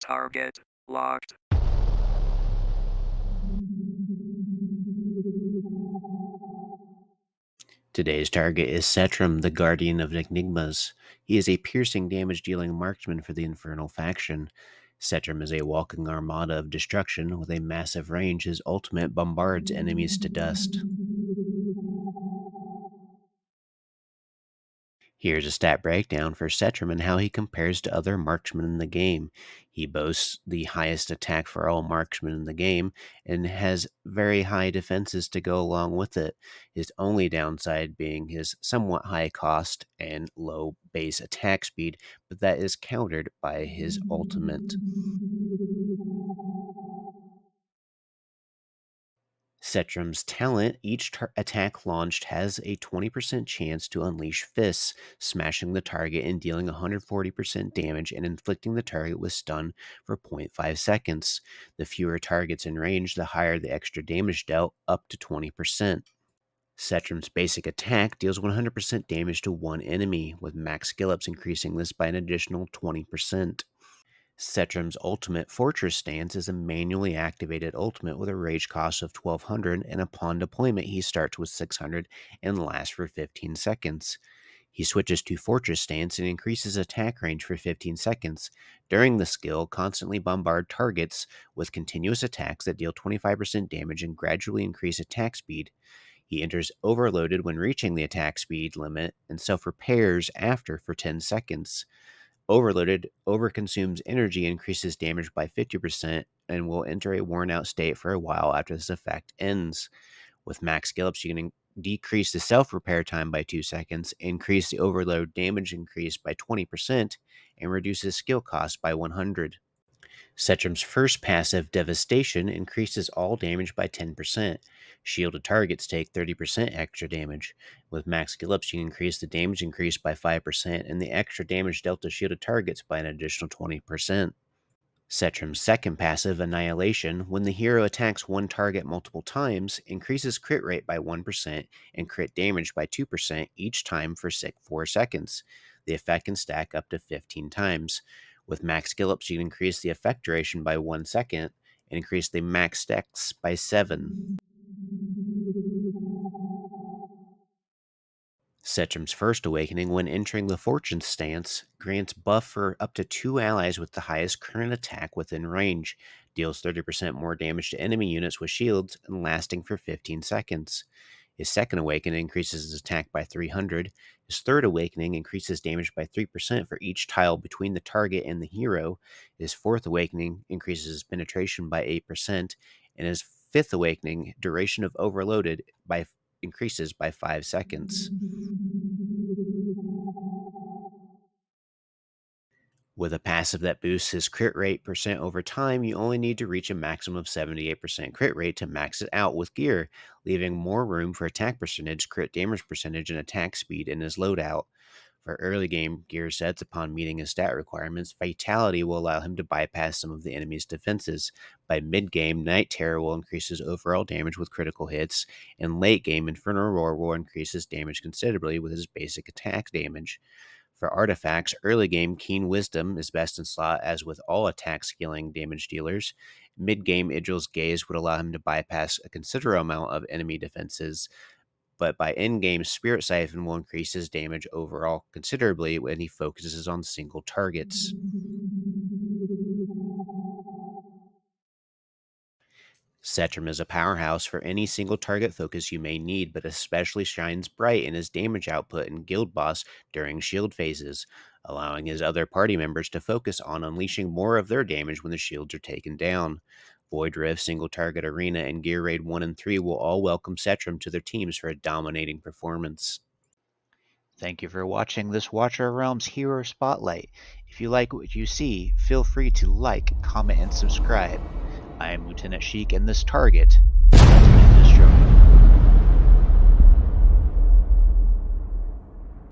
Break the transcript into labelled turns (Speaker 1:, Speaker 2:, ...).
Speaker 1: Target locked.
Speaker 2: Today's target is Setram, the Guardian of Enigmas. He is a piercing damage-dealing marksman for the Infernal faction. Setram is a walking armada of destruction. With a massive range, his ultimate bombards enemies to dust. Here's a stat breakdown for Setram and how he compares to other marksmen in the game. He boasts the highest attack for all marksmen in the game and has very high defenses to go along with it, his only downside being his somewhat high cost and low base attack speed, but that is countered by his ultimate. Setram's talent, each attack launched has a 20% chance to unleash fists, smashing the target and dealing 140% damage and inflicting the target with stun for 0.5 seconds. The fewer targets in range, the higher the extra damage dealt, up to 20%. Setram's basic attack deals 100% damage to one enemy, with max skill ups increasing this by an additional 20%. Setram's ultimate Fortress Stance is a manually activated ultimate with a rage cost of 1200, and upon deployment he starts with 600 and lasts for 15 seconds. He switches to Fortress Stance and increases attack range for 15 seconds. During the skill, constantly bombard targets with continuous attacks that deal 25% damage and gradually increase attack speed. He enters overloaded when reaching the attack speed limit and self-repairs after for 10 seconds. Overloaded overconsumes energy, increases damage by 50%, and will enter a worn out state for a while after this effect ends. With max skill ups, you can decrease the self repair time by 2 seconds, increase the overload damage increase by 20%, and reduces skill cost by 100. Setram's first passive, Devastation, increases all damage by 10%. Shielded targets take 30% extra damage. With max skill ups, you increase the damage increase by 5% and the extra damage dealt to shielded targets by an additional 20%. Setram's second passive, Annihilation, when the hero attacks one target multiple times, increases crit rate by 1% and crit damage by 2% each time for 4 seconds. The effect can stack up to 15 times. With max skill ups, you can increase the effect duration by 1 second and increase the max stacks by 7. Setram's First Awakening, when entering the Fortune stance, grants buff for up to 2 allies with the highest current attack within range, deals 30% more damage to enemy units with shields, and lasting for 15 seconds. His Second Awakening increases his attack by 300. His Third Awakening increases damage by 3% for each tile between the target and the hero. His Fourth Awakening increases his penetration by 8%, and his Fifth Awakening, duration of overloaded, increases by 5 seconds. With a passive that boosts his crit rate percent over time, you only need to reach a maximum of 78% crit rate to max it out with gear, leaving more room for attack percentage, crit damage percentage, and attack speed in his loadout. For early game gear sets, upon meeting his stat requirements, Vitality will allow him to bypass some of the enemy's defenses. By mid-game, Night Terror will increase his overall damage with critical hits, and late-game, Infernal Roar will increase his damage considerably with his basic attack damage. For artifacts, early game Keen Wisdom is best in slot, as with all attack scaling damage dealers. Mid-game, Idril's Gaze would allow him to bypass a considerable amount of enemy defenses, but by end-game, Spirit Siphon will increase his damage overall considerably when he focuses on single targets. Setram is a powerhouse for any single target focus you may need, but especially shines bright in his damage output and guild boss during shield phases, allowing his other party members to focus on unleashing more of their damage when the shields are taken down. Void Rift, Single Target Arena, and Gear Raid 1 and 3 will all welcome Setram to their teams for a dominating performance. Thank you for watching this Watcher Realms Hero Spotlight. If you like what you see, feel free to like, comment, and subscribe. I am Lieutenant Sheik, and this target